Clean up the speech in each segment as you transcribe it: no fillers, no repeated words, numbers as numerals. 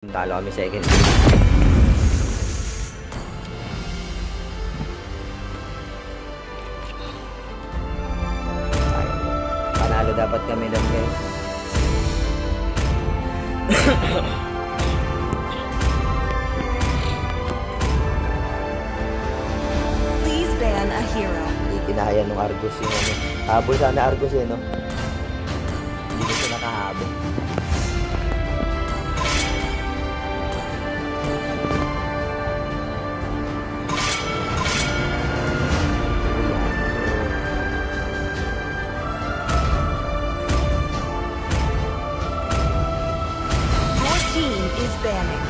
Talo kami second. Panalo dapat kami doon, guys. Please ban a hero. Hindi kinaya nung Argos yung ano. Habol sana Argos no? Hindi ko siya nakahabol. Your team is banning.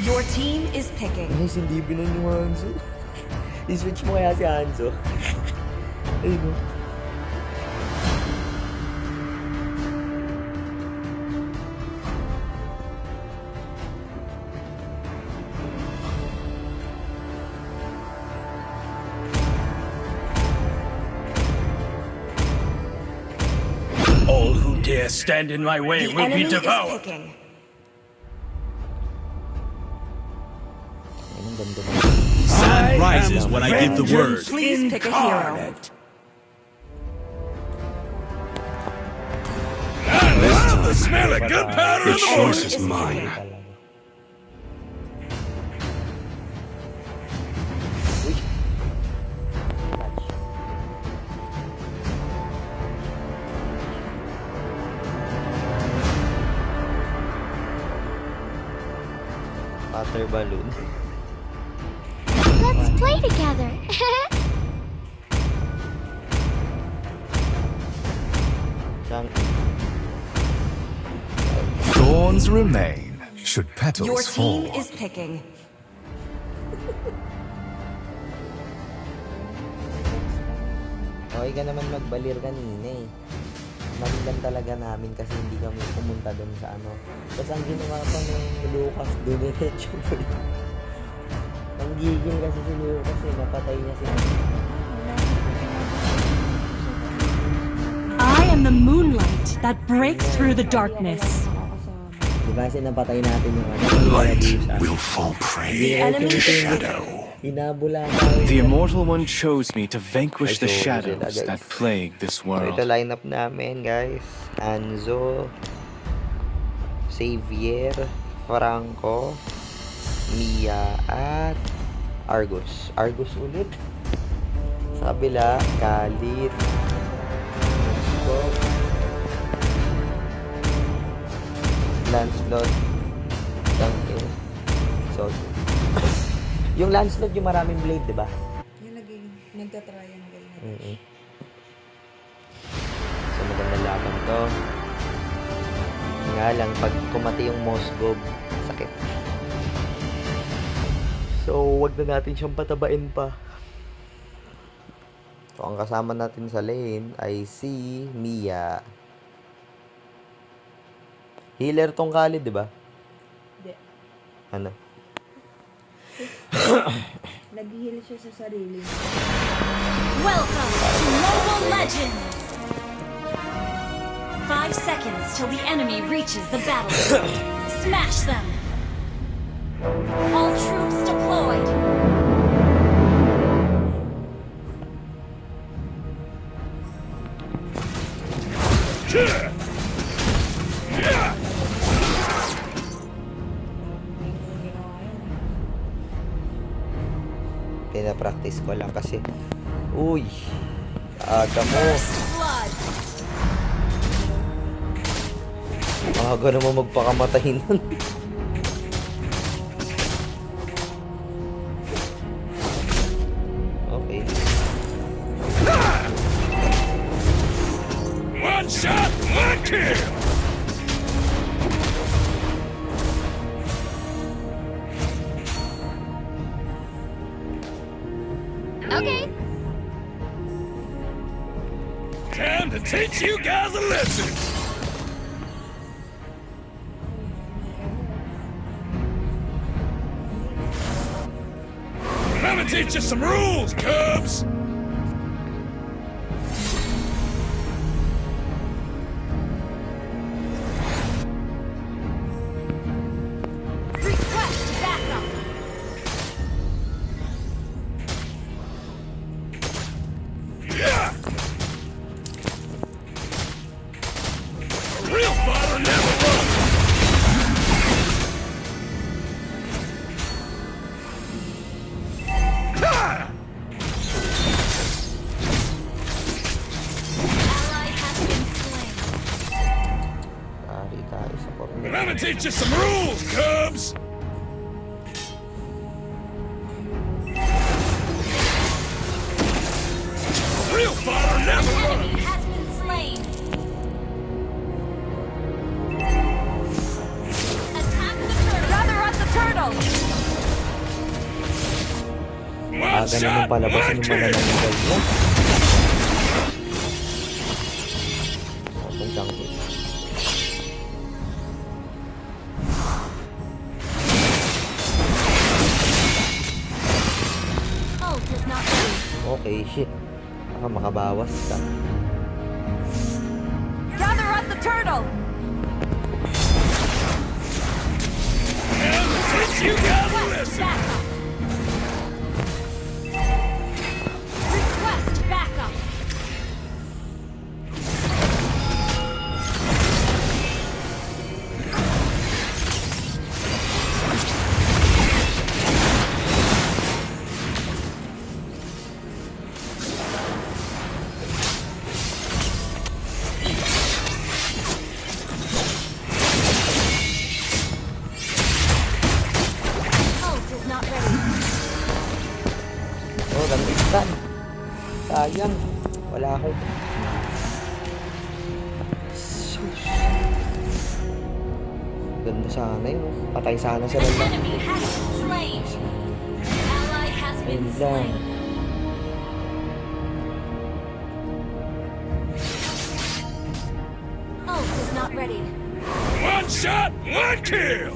Your team is picking. Guys, hindi binan yung Hanzo. I-switch mo kaya si Hanzo. Ayun o. All who dare stand in my way The will be enemy is devoured. picking. Ayun, ang ganda mo. Sun rises when I give the word. Please pick a hero. The smell of gunpowder in the choice morning. is mine. Water balloon. Let's play together. Siyang Thorns remain, should Your petals team fall. is picking. okay ka naman magbalir kanina eh. Malilan talaga namin kasi hindi kami pumunta doon sa ano. Tapos ang ginawa pa ni Lucas doon, diretso po yun. Ang gigil kasi si Lucas eh, napatay niya si I am the moonlight that breaks through the darkness. Diba kasi napatay natin yung ano. Light Medusa. will fall prey. Enemy to is shadow. Hinabula tayo. The Immortal One chose me to vanquish the Ay, so, shadows guys. that plague this So, ito world. lineup namin guys. Anzo, Xavier, Franco, Mia, at Argus. Argus ulit. Sa kabila, Khalid, Scott, Lancelot, Duncan, so yung Lancelot yung maraming blade, di ba? Yung naging nagka-triangle na. So maganda laban to. Nga lang, pag kumati yung Mosgov, sakit. So, wag na natin siyang patabain pa. So, ang kasama natin sa lane ay si Mia. Healer tong Khalid, di ba? Hindi. Ano? Nag-heal siya sa sarili niya. Welcome to Mobile Legends! 5 seconds till the enemy reaches the battlefield. Smash them! All troops deployed! Pina-practice ko lang kasi. Uy! Aga mo! Blood! Aga naman magpakamatay nun. Okay. One shot, one kill. Okay. Time to teach you guys a lesson. Time to teach you some rules, Cubs. Request backup. Yeah. A real fighter never runs. Ha! Ally has been slain. Tari tayo sa corner. I'm gonna teach you some rules, Cubs. A real fighter never runs. Enemy has been slain. Attack the turtle. Gather up the turtle. One Aga naman shot, palabasin one yung kill. manananggal mo. Open jungle. Ult is not ready. Okay, shit. Baka makabawas ka. Gather up the turtle. And teach you guys a Request lesson. backup. Request backup. Ult is not ready. Oh, gamitan. Sayang. Wala akong... Shush. Ganda sana yun. Patay sana sila An lang. enemy has been slain. Ally has been Ayun lang. slain. Ult is not ready. One shot, one kill.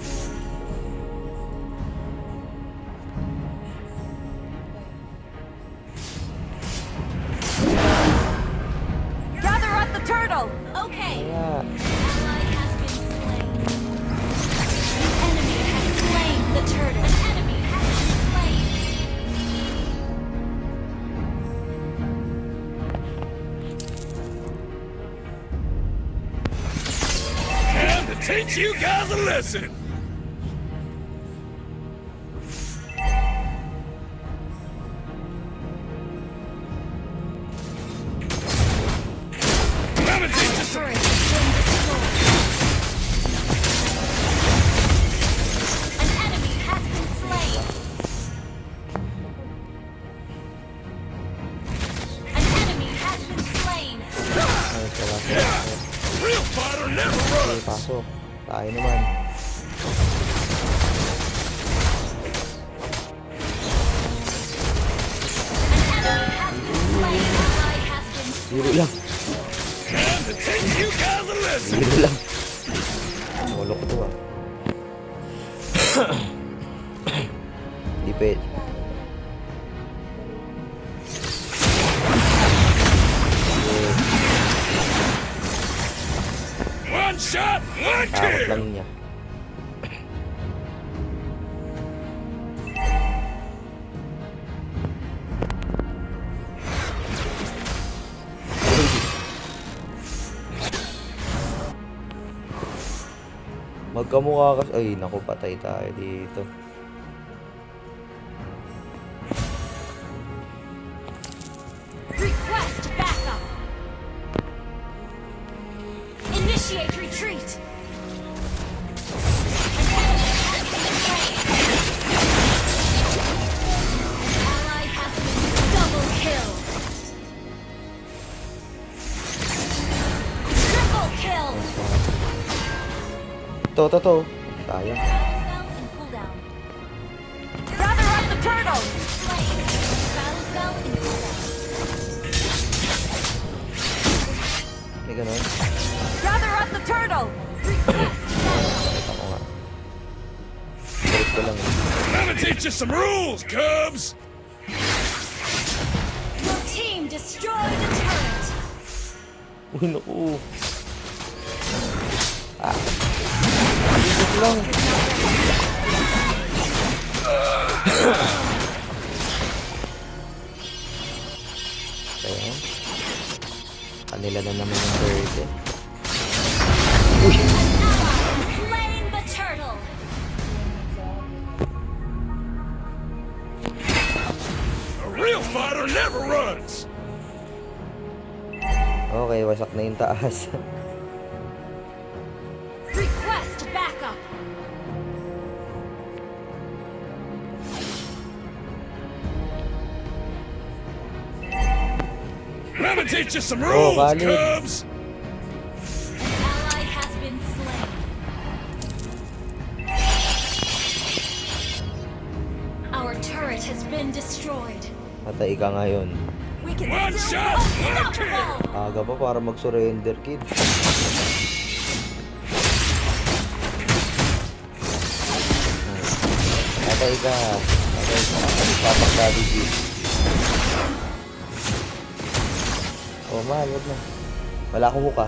Gather up the turtle. Okay. Kaya, Ally has been slain. The enemy has slain the turtle. An enemy has been slain. Time to teach you guys a lesson. I'm gonna teach you some. Turret has been destroyed. An enemy has been slain. An enemy has been slain. ayos wala sila. Real fighter never Okay, runs. pasok. Tayo naman. An enemy has been slain. Ally has been Zero slain. lang. Time to teach you guys a lesson. Zero lang. Wala ko to ah. Di pwede. One shot, one Takot kill. lang niya. Magkamukha kasi... Ay, naku, patay tayo dito. Request backup. Initiate retreat. Ally has been double kill. Triple kill. To. Sayang. Battle spell and cooldown. Gather up the turtle. Slain. Battle spell and cooldown. May ganun. Gather up the turtle! Pakita ko nga. Balik ko lang. Let me teach you some rules, Cubs! Your team destroyed a turret. Uy, naku. Ah. Isip lang. Kaya, kanila na naman yung bird eh. Slain the turtle. A real fighter never runs! Okay, wasak na yung taas. Request backup. Let me teach you some Oh, rules, valid. Cubs! An ally has been slain. Our turret has been destroyed. Matay ka ngayon. We can One still shot, one unstoppable. Aga pa para mag-surrender, kid. Matay ka. Matay ka. Papak Daddy G. Oh, mahal, wag na. Wala akong muka.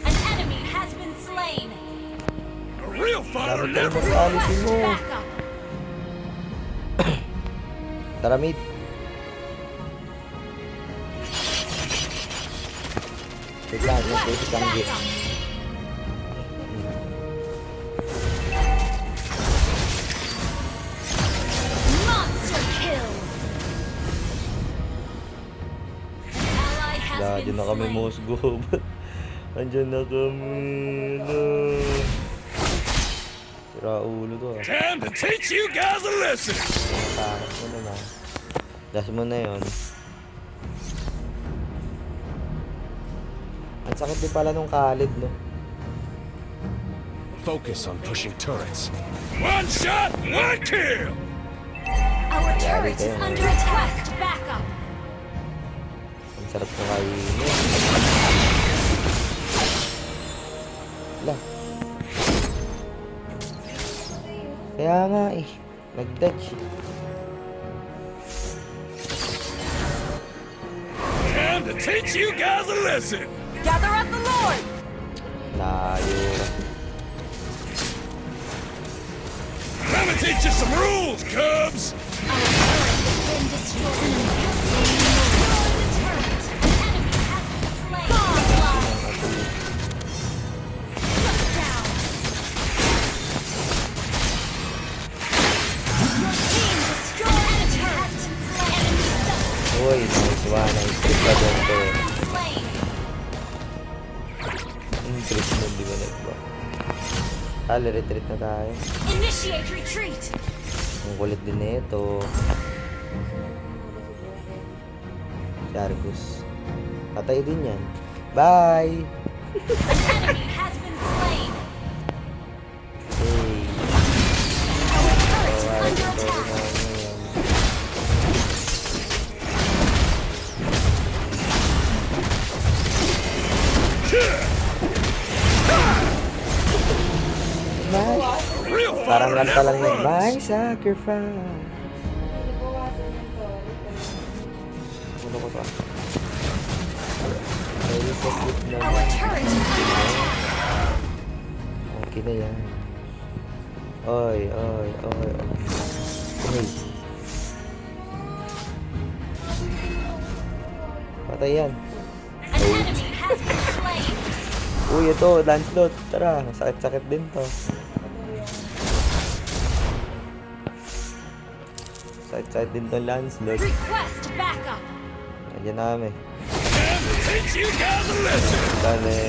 An enemy has been slain. A real fighter Dapat never tayo runs! mag-reality mo. Backup. Tara, mid. Wait lang, yung basic ang git. Monster kill. Ally has Lagi been na kami slain. musgo. Andyan na kami. No. Sira ulo to ah. Time to teach you guys a lesson! Takas mo na na. Das mo na yun. Ang sakit din pala nung Khalid, no? Focus on pushing turrets. One shot, one kill! Our turret is kayo. under attack. Backup. Ang sarap na kainin. Wala. Kaya nga eh. Nag-dodge. Time to teach you guys a lesson! Gather up the Lord! Layo. Let me teach you some rules, Cubs! Our turret has been destroyed. Enemy has destroyed the turret. An enemy has been slain. Godlike. Shut down. Your team destroyed a turret. Enemy double Uy, nice one. Nice trip ka doon to. slain. Yung trip mo, di ba nagba? Retreat na tayo. Initiate retreat. Ang kulit din na ito. Jargus. Patay din yan. Bye! An enemy has been slain. Hey. Our turret is Alright, under ito attack. na ngayon. My, A real parang fighter kanta lang never yun. My runs! sacrifice. Ano ko to? Ay, so cute Our naman. turret is under attack. Okay na yan. Oy, oy, oy, oy. Oy. Patay yan. An enemy has been slain. Uy, ito, Lancelot. Tara, sakit-sakit din to. Sakit-sakit din to, Lancelot. Request backup. Nandiyan namin. Time to teach you guys a lesson! Dali.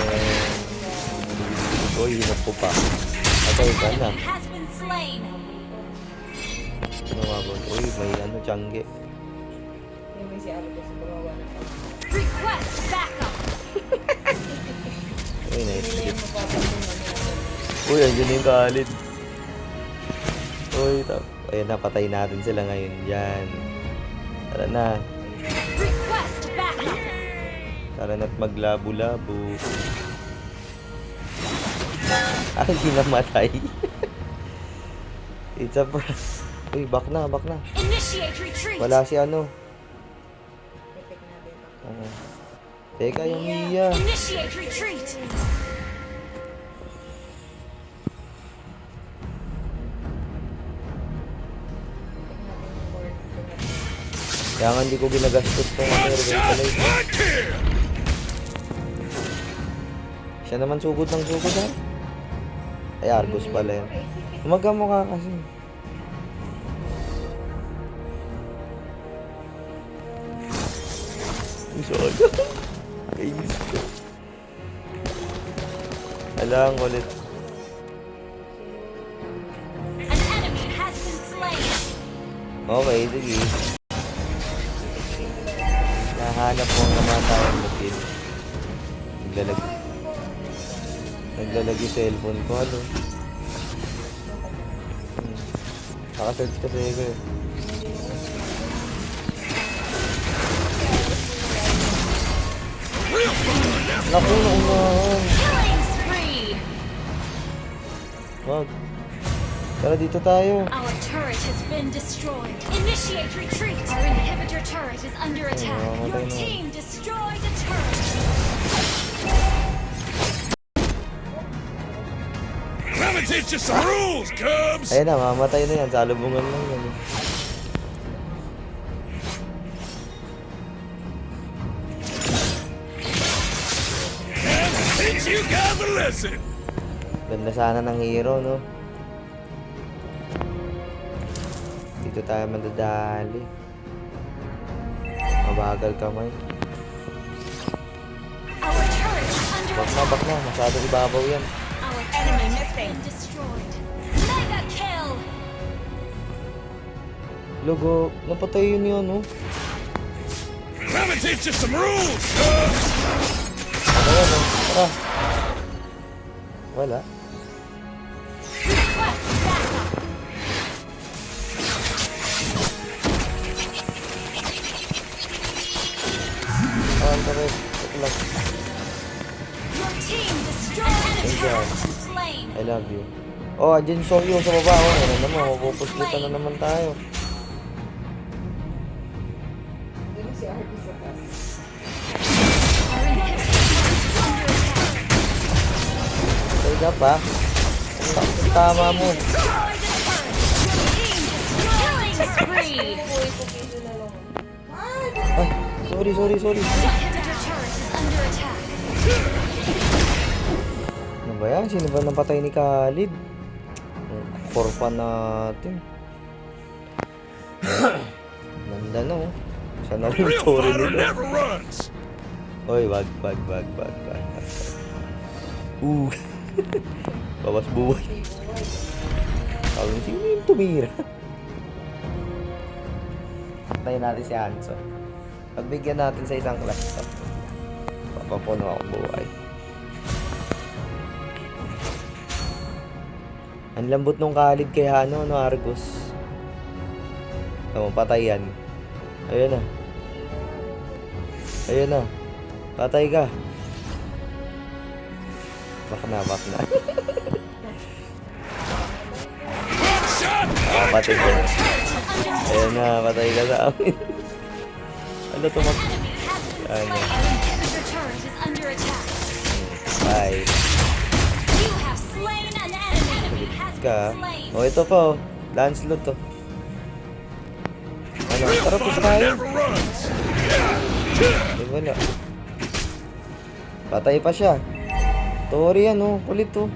Uy, hinap ko pa. Patay ka na. Enemy has been slain. Ano nga ba? Uy, may ano, tiyangge. Yung may si Arlo sa gumawa na pa. Request backup. Uy, nice Nila hit. yung mapapagod na nila. Uy, andyan na yung Khalid. Uy, ayun na, patay natin sila ngayon dyan. Tara na. Request backup. Tara na't maglabo-labo. Ay, hindi namatay. It's a prank. Uy, back na, back na. Initiate retreat. Wala si ano. Titik natin ito. Teka, yung Mia. Initiate retreat. Titik natin yung board. Kaya nga hindi ko ginagastos tong Reventalize. Siya naman sugod ng sugod ha. Ay, Argus pala yun. Umaga mo ka kasi. Ang soda. Kainis ko. Alang ulit. An enemy has been slain. Okay, sige. Nahanap mo naman tayong lupin. Naglalag yung cellphone ko. Ano? Naka-search kasi ako eh. Naku, naunahan. Killing spree. Wag. Tara dito tayo. Our turret has been destroyed. Initiate retreat. Our inhibitor turret is under attack. Your team destroyed a turret. Let me teach you some rules, Cubs! Ayun na, mamatay na yan. Salubungan lang yan. Teach you guys a lesson! Ganda sana ng hero, no? Dito tayo madadali. Mabagal kamay. Our turret is under Bak na, attack. bak na. Masyado ibabaw yan. Our enemy has been destroyed. Mega kill. Logo, napatay yun yun, no? Let me teach you some rules, Cubs! Ayan, no? Tara. Wala. Request backup. Tara. Ito lang. Your team destroyed. An enemy Thank you. turret has been slain. I love you. Oh, andyan Soyo sa baba. Oh, ano naman, mapupuslitan na naman tayo. Doon si Argus sa taas. Our inhibitor turret is under attack. Patay ka pa. Ang tama mo. Destroyed a turret. Your team destroyed. Killing spree. Uy, pupiso na lang. Ay, sorry. Inhibitor turret is under attack. Ano ba yan? Sino ba napatay ni Khalid? Forpa natin. Nanda na oh. Sana A yung real story fighter nila. never runs! Oy, wag. Bawas buhay. Tawag sino yung tumira? Patayin natin si Hanso. Pagbigyan natin sa isang class to. Papapuno ako buhay. Ang lambot nung Khalid kay Hano, no, Argus. Tama, patay yan. Ayun na. Patay ka. Bak na. Patay ka. Ayun na, patay ka sa amin. Ano tumak... Enemy has been slain. Our inhibitor turret is under attack. Bye. You have slain an enemy. Has Ka. been slain. Oh, ito pa oh. Lancelot to. Ano, Real tara po fighter tayo. never runs! Ay, wala. Patay pa siya. Tori yan oh. Kulit oh.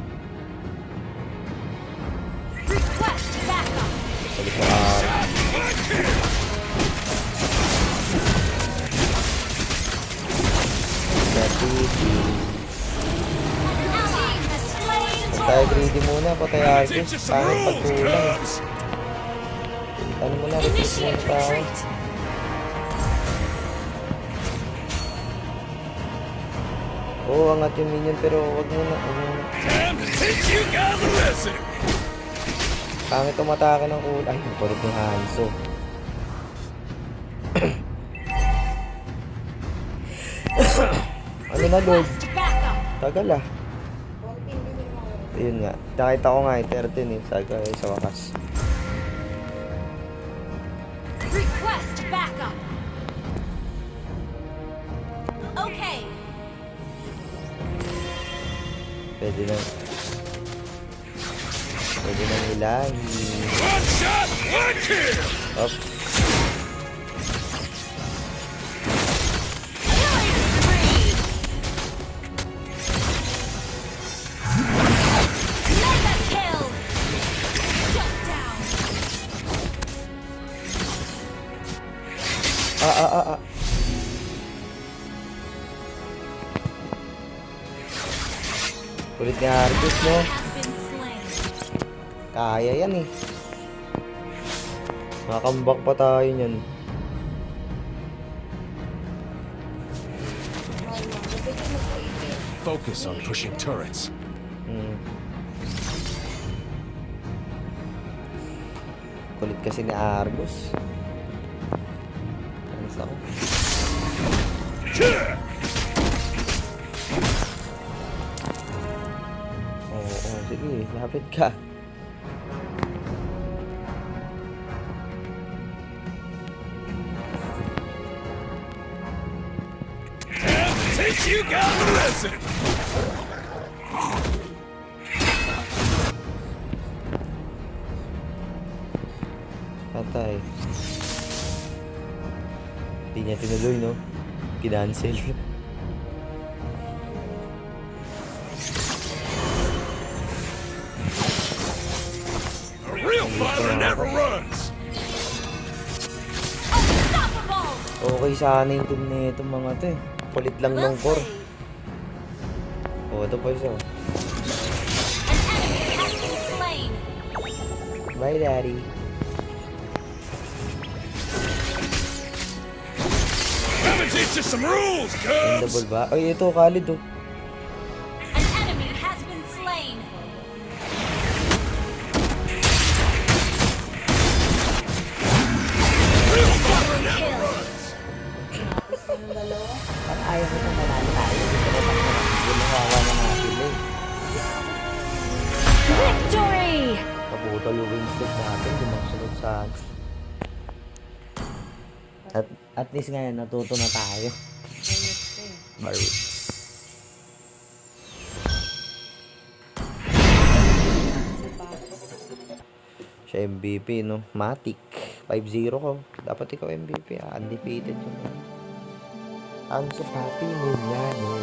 Request backup. Kulit na Ally has slain a Tayo turret. greedy muna. Patay Argus. Teach you some Pangit rules, pagkulang. Cubs! Ano mo na, retreat Initiate muna tayo. retreat. Oo, angat yung minion pero wag muna. Time to teach you guys a lesson! Pangit umatake ng ulo. Ay, yung kulit ni Hanzo. Ano na, Lord? Request backup. Tagal ah. Konting din yung mga Ayun nga. Nakita ko nga 13 eh. Sabi ko sa wakas. Request backup. Okay. Pwede na. Pwede nang ilahi. One shot, one kill! Up. Killing spree. Mega kill. Shut down. Ah. Kulit ni Argus, no? Has been slain. Kaya yan eh. Makakambak pa tayo niyan. mahal lang. Kasi kung mag-18. Focus on pushing turrets. Kulit kasi ni Argus. Alis ako. Oo, sige. Lapit ka. Take you got a lesson! Patay. Hindi niya tinuloy, no? Kinancel. A real fighter never runs! Unstoppable. Okay sana yung team na itong mga to eh. Kulit lang ng Well core. played. Oo, ito pa isa. An enemy has been slain. Bye, Daddy. Let me teach you some rules, Double cubs! ba? Ay, ito, Khalid oh. An enemy has been slain. Real fighter never Kill. runs! Gusto ng dalawa. Parang ayaw ko itong manalo tayo. Gusto ko pang ginawa na natin eh. Victory! Kaputol yung win streak natin. Lumasunod sa atin. At least ngayon, natuto na tayo. Barut. Siya MVP, no? Matic. 5-0 ko. Dapat ikaw MVP, ah. Undefeated yun. Ang sa papi mo yan, no?